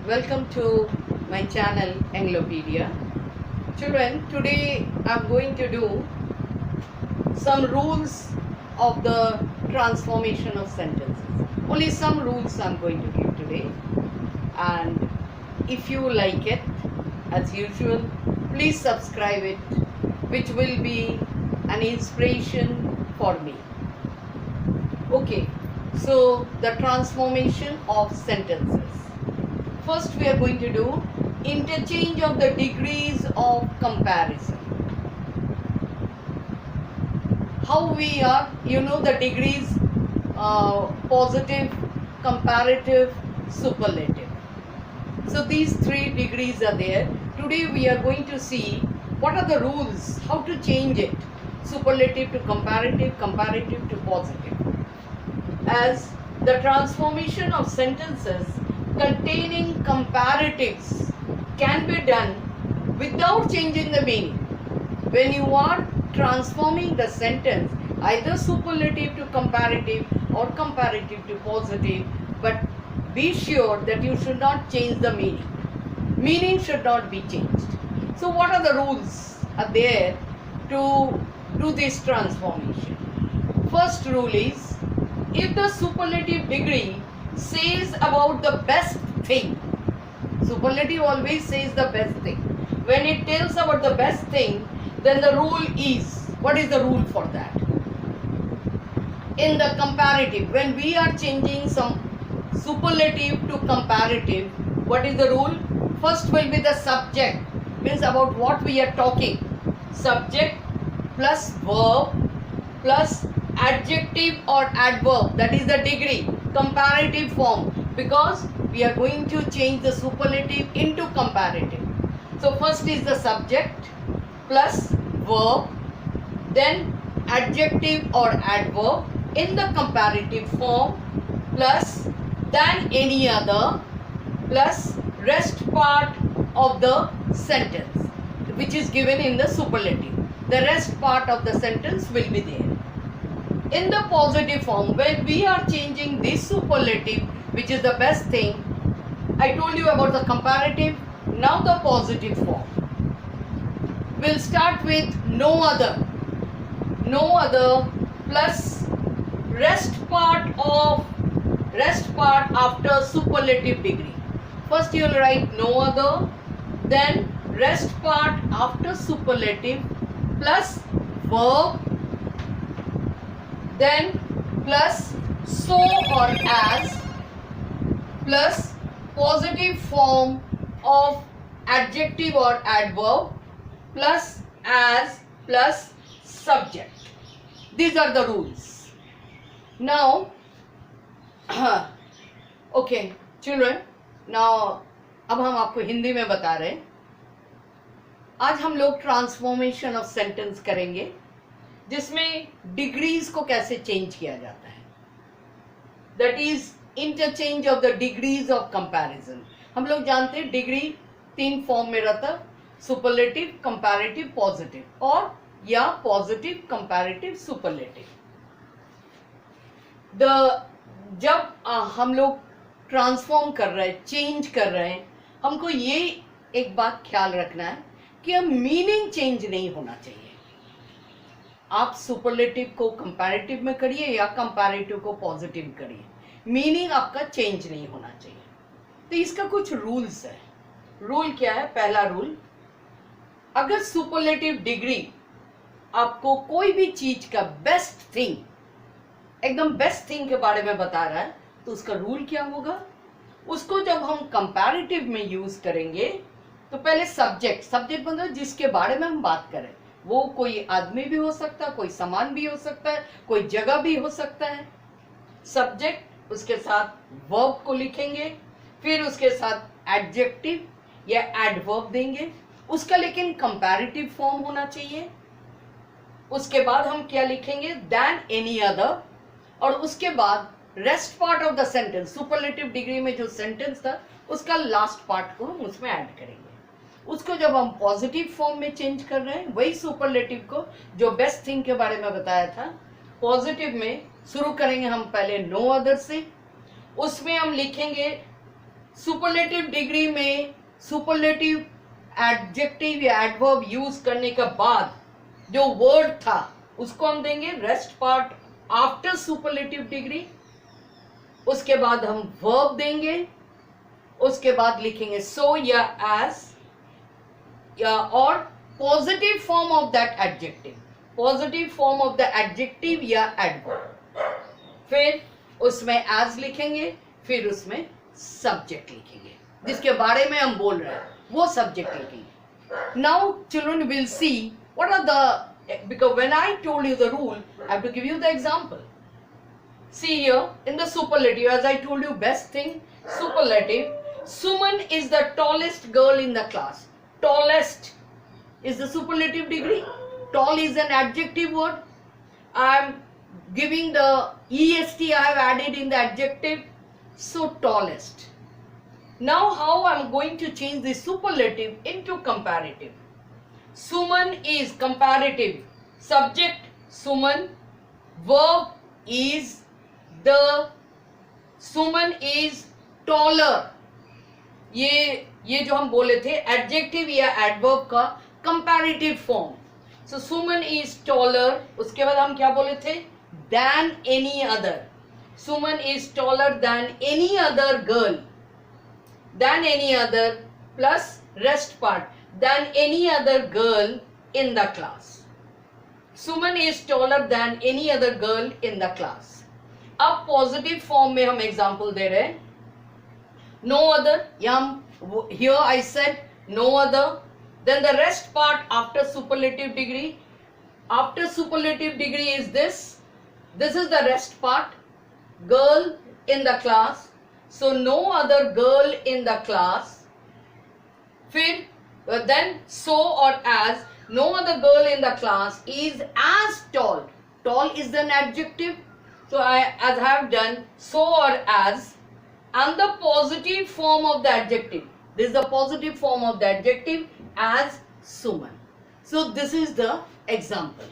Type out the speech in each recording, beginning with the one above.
Welcome to my channel Anglopedia. Children, today I'm going to do some rules of the transformation of sentences. Only some rules I'm going to give today. And if you like it, as usual, please subscribe it, which will be an inspiration for me. Okay, so the transformation of sentences. First we are going to do interchange of the degrees of comparison. How we are, the degrees, positive, comparative, superlative. So these three degrees are there. Today we are going to see what are the rules, how to change it. Superlative to comparative, comparative to positive. As the transformation of sentences containing comparatives can be done without changing the meaning. When you are transforming the sentence, either superlative to comparative or comparative to positive, but be sure that you should not change the meaning. Meaning should not be changed. So what are the rules are there to do this transformation? First rule is, if the superlative degree says about the best thing, superlative always says the best thing. When it tells about the best thing, then the rule is, what is the rule for that? In the comparative, when we are changing some superlative to comparative, what is the rule? First will be the subject, means about what we are talking. Subject plus verb plus adjective or adverb, that is the degree, comparative form, because we are going to change the superlative into comparative. So first is the subject plus verb, then adjective or adverb in the comparative form, plus than any other, plus rest part of the sentence which is given in the superlative. The rest part of the sentence will be there. In the positive form, when we are changing this superlative, which is the best thing, I told you about the comparative, now the positive form. We'll start with no other plus rest part after superlative degree. First you will write no other, then rest part after superlative plus verb, then plus so or as, plus positive form of adjective or adverb, plus as, plus subject. These are the rules. Now okay children, now अब हम आपको हिंदी में बता रहे हैं. आज हम लोग ट्रांसफॉर्मेशन ऑफ सेंटेंस करेंगे, जिसमें डिग्रीज को कैसे चेंज किया जाता है. That is interchange of the degrees of comparison. हम लोग जानते हैं डिग्री तीन फॉर्म में रहता, सुपरलेटिव, कंपैरेटिव, पॉजिटिव, और या पॉजिटिव, कंपैरेटिव, सुपरलेटिव. जब हम लोग ट्रांसफॉर्म कर रहे हैं, चेंज कर रहे हैं, हमको ये एक बात ख्याल रखना है कि हम मीनिंग चेंज नहीं होना चाहिए. आप सुपरलेटिव को कंपैरेटिव में करिए या कंपैरेटिव को पॉजिटिव करिए, मीनिंग आपका चेंज नहीं होना चाहिए. तो इसका कुछ रूल्स है. रूल क्या है? पहला रूल, अगर सुपरलेटिव डिग्री आपको कोई भी चीज का बेस्ट थिंग, एकदम बेस्ट थिंग के बारे में बता रहा है, तो उसका रूल क्या होगा? उसको जब हम कंपैरेटिव में यूज करेंगे तो पहले सब्जेक्ट मतलब जिसके बारे में हम बात करें, वो कोई आदमी भी हो सकता है, कोई सामान भी हो सकता है, कोई जगह भी हो सकता है. सब्जेक्ट, उसके साथ वर्ब को लिखेंगे, फिर उसके साथ एडजेक्टिव या एडवर्ब देंगे. उसका लेकिन कंपैरेटिव फॉर्म होना चाहिए. उसके बाद हम क्या लिखेंगे? Than any other. और उसके बाद rest part of the sentence, superlative degree में जो सेंटेंस था उसका लास्ट पार्ट को हम उसमें ऐड करेंगे. उसको जब हम पॉजिटिव फॉर्म में चेंज कर रहे हैं, वही सुपरलेटिव को जो बेस्ट थिंग के बारे में बताया था, पॉजिटिव में शुरू करेंगे हम पहले नो अदर से. उसमें हम लिखेंगे सुपरलेटिव डिग्री में सुपरलेटिव एडजेक्टिव या एडवर्ब यूज करने के बाद जो वर्ड था उसको हम देंगे rest part after superlative degree. उसके बाद हम वर्ब देंगे, उसके बाद लिखेंगे सो या एज या और positive form of that adjective, positive form of the adjective या एडवर्ब। फिर उसमें एज लिखेंगे, फिर उसमें सब्जेक्ट लिखेंगे, जिसके बारे में हम बोल रहे हैं वो सब्जेक्ट लिखेंगे। Now children will see what are the, because when I told you the rule, I have to give you the example. See here in the superlative, as I told you, best thing superlative, Suman is the tallest girl in the class. Tallest is the superlative degree. Tall is an adjective word. I am giving the est I have added in the adjective, so tallest. Now how I am going to change the superlative into comparative. Suman is comparative, subject Suman, verb is the, Suman is taller. ये जो हम बोले थे adjective या adverb का comparative form. So Suman is taller, उसके बाद हम क्या बोले थे, than any other. Suman is taller than any other girl, than any other plus rest part, than any other girl in the class. Suman is taller than any other girl in the class. अब positive form में हम example दे रहे हैं, no other, here I said no other, then the rest part after superlative degree, after superlative degree is this is the rest part, girl in the class, so no other girl in the class. Fir then so or as, no other girl in the class is as tall. Tall is an adjective, so as I have done so or as, and the positive form of the adjective, this is the positive form of the adjective, as Suman. So this is the example.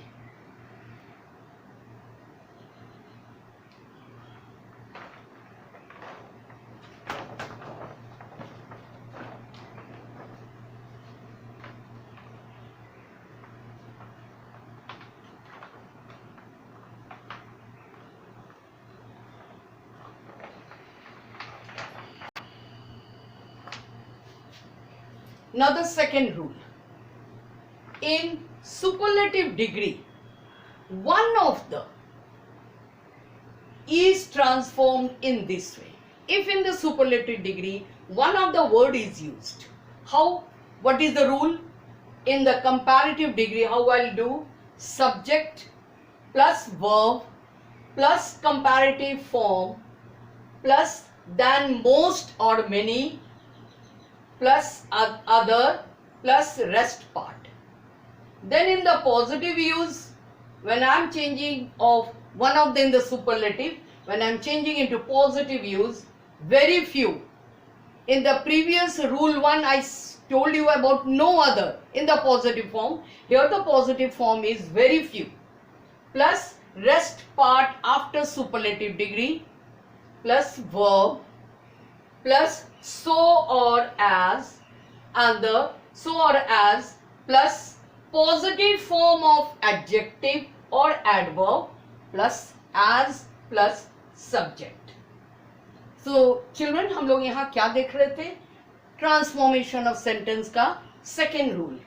Now the second rule, in superlative degree, one of the is transformed in this way. If in the superlative degree one of the word is used, how, what is the rule? In the comparative degree, how I'll do, subject plus verb plus comparative form plus than, most or many plus other plus rest part. Then in the positive use, when I am changing of one of them, the superlative, when I am changing into positive use, very few. In the previous rule 1 I told you about no other in the positive form. Here the positive form is very few, plus rest part after superlative degree, plus verb, plus so or as, and the so or as plus positive form of adjective or adverb plus as plus subject. So children, हम लोग यहाँ क्या देख रहे थे, transformation of sentence का second rule.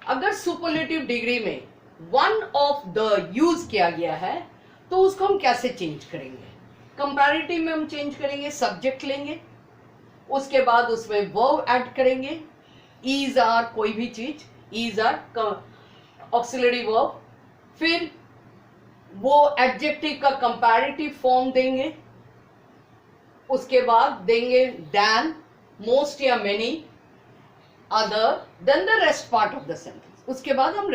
अगर superlative degree में वन ऑफ द यूज किया गया है तो उसको हम कैसे चेंज करेंगे। कंपैरेटिव में हम चेंज करेंगे, सब्जेक्ट लेंगे, उसके बाद उसमें वर्ब ऐड करेंगे, इज आर कोई भी चीज, इज आर ऑक्सिलरी वर्ब, फिर वो एडजेक्टिव का कंपैरेटिव फॉर्म देंगे, उसके बाद देंगे देन, मोस्ट या many, other, than the rest part of the sentence. उसके बाद हम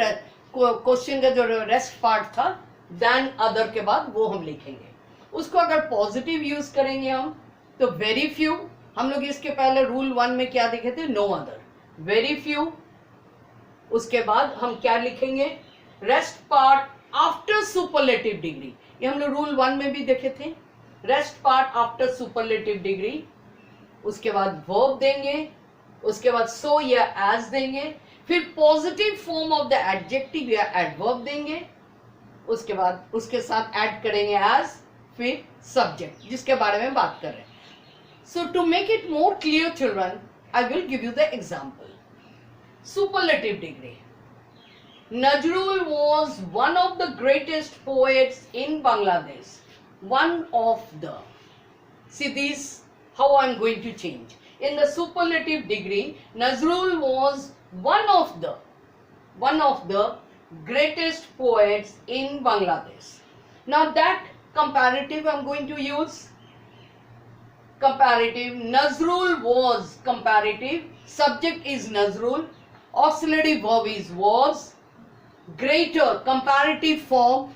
क्वेश्चन का जो रेस्ट पार्ट था देन अदर के बाद वो हम लिखेंगे। उसको अगर पॉजिटिव यूज करेंगे हम तो वेरी फ्यू, हम लोग इसके पहले रूल 1 में क्या देखे थे, नो अदर, वेरी फ्यू। उसके बाद हम क्या लिखेंगे, rest part after superlative degree, ये हम लोग रूल 1 में भी देखे थे, rest part after superlative degree, उसके बाद वर्ब देंगे, उसके बाद सो या एज देंगे, फिर positive form of the adjective या एडवर्ब देंगे, उसके बाद उसके साथ ऐड करेंगे एज, फिर सब्जेक्ट जिसके बारे में बात कर रहे हैं. So to make it more clear, children, I will give you the example. Superlative degree. Nazrul was one of the greatest poets in Bangladesh. One of the. See this, how I am going to change. In the superlative degree, Nazrul was one of the greatest poets in Bangladesh. Now that comparative I am going to use. Comparative, Nazrul was comparative, subject is Nazrul, auxiliary verb is was, greater, comparative form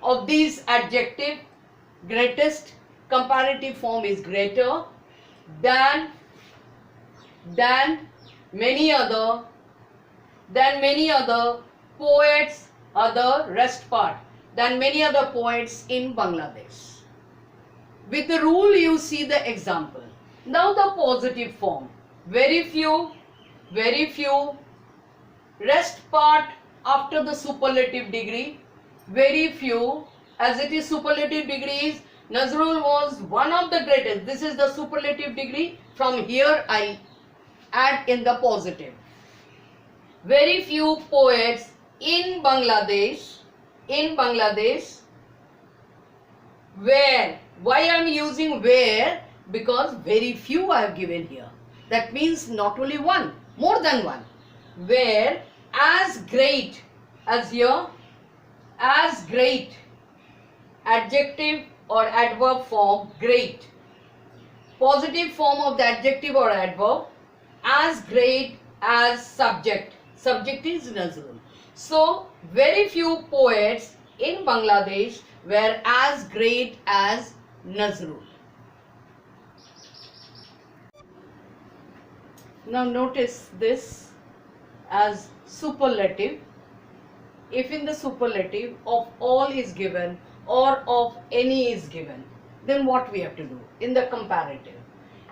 of these adjective, greatest, comparative form is greater, than many other, poets, other, rest part, than many other poets in Bangladesh. With the rule you see the example. Now the positive form. Very few, rest part after the superlative degree. Very few, as it is superlative degrees, Nazrul was one of the greatest. This is the superlative degree. From here I add in the positive. Very few poets in Bangladesh, where, why I am using where? Because very few I have given here. That means not only one, more than one. Where as great, as here, as great, adjective or adverb form, great. Positive form of the adjective or adverb, as great as subject. Subject is Nazrul. So very few poets in Bangladesh were as great as Nazrul. Now notice this as superlative. If in the superlative of all is given or of any is given, then what we have to do? In the comparative.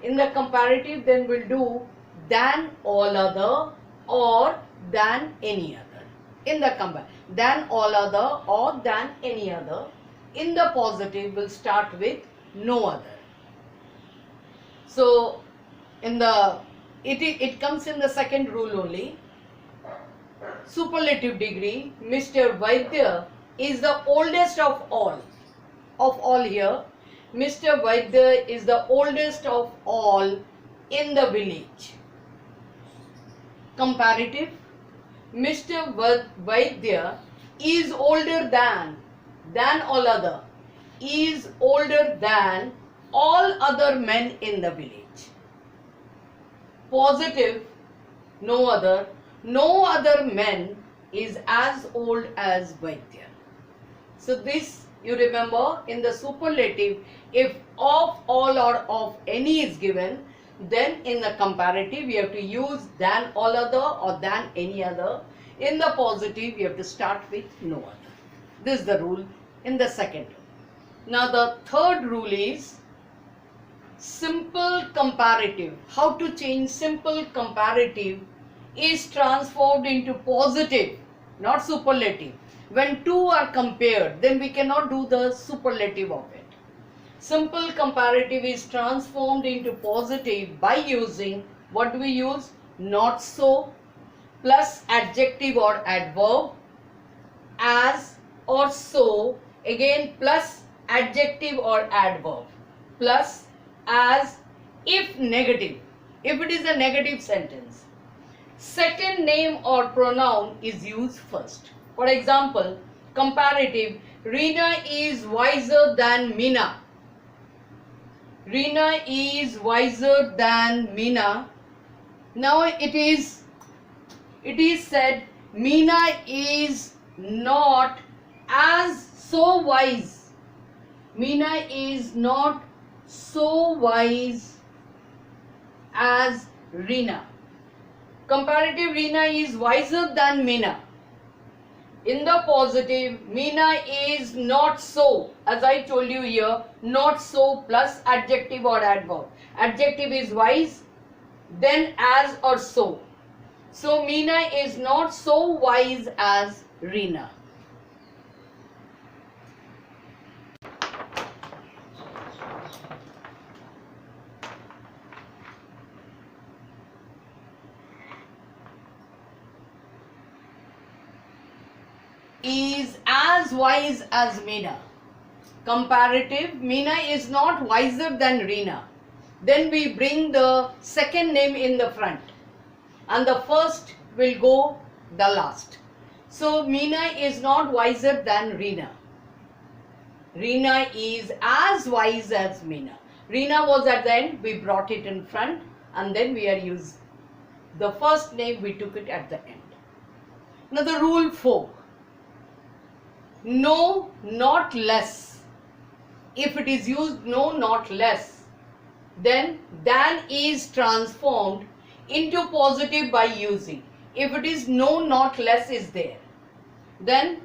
In the comparative, then we'll do than all other or than any other. In the comparative, than all other or than any other. In the positive, we'll start with no other. So in the it comes in the second rule only. Superlative degree, Mr. Vaidya is the oldest of all. Of all here, Mr. Vaidya is the oldest of all in the village. Comparative, Mr. Vaidya is older than all other, is older than all other men in the village. Positive, no other men is as old as Vaidya. So this you remember, in the superlative, if of all or of any is given, then in the comparative we have to use than all other or than any other. In the positive we have to start with no other. This is the rule in the second. Now the third rule is simple comparative. How to change simple comparative is transformed into positive, not superlative. When two are compared, then we cannot do the superlative of it. Simple comparative is transformed into positive by using, what do we use? Not so plus adjective or adverb, as or so, again plus adjective or adverb, plus as if negative, if it is a negative sentence. Second name or pronoun is used first. For example, comparative, Reena is wiser than Meena. Reena is wiser than Meena. Now it is said Meena is not as so wise. Meena is not so wise as Reena. Comparative, Reena is wiser than Meena. In the positive, Meena is not so. As I told you here, not so plus adjective or adverb. Adjective is wise, then as or so. So Meena is not so wise as Reena. Is as wise as Meena. Comparative, Meena is not wiser than Reena. Then we bring the second name in the front and the first will go the last. So Meena is not wiser than Reena. Reena is as wise as Meena. Reena was at the end, we brought it in front and then we are used. The first name we took it at the end. Now the rule 4. No, not less. If it is used no, not less, then than is transformed into positive by using. If it is no, not less is there, then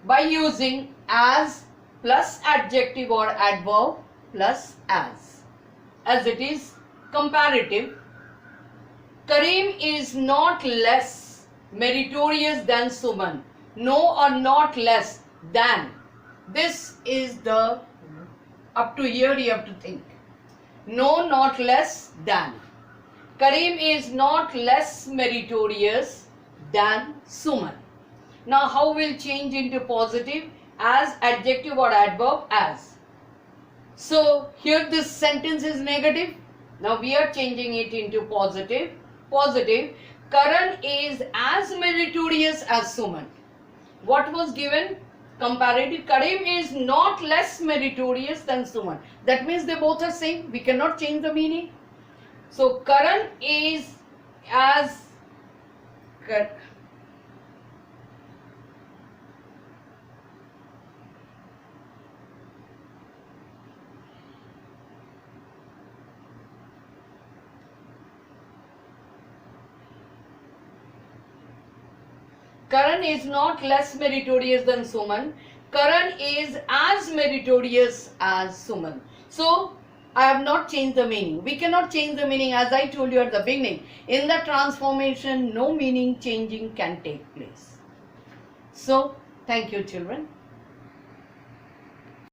by using as plus adjective or adverb plus as. As it is comparative, Karim is not less meritorious than Suman. No or not less than. This is the, up to here you have to think. No, not less than. Karim is not less meritorious than Suman. Now how will change into positive? As adjective or adverb as. So here this sentence is negative. Now we are changing it into positive. Positive. Karan is as meritorious as Suman. What was given? Comparative. Karim is not less meritorious than Suman. That means they both are same. We cannot change the meaning. So Karan is as Karan is not less meritorious than Suman. Karan is as meritorious as Suman. So, I have not changed the meaning. We cannot change the meaning, as I told you at the beginning. In the transformation, no meaning changing can take place. So, thank you children.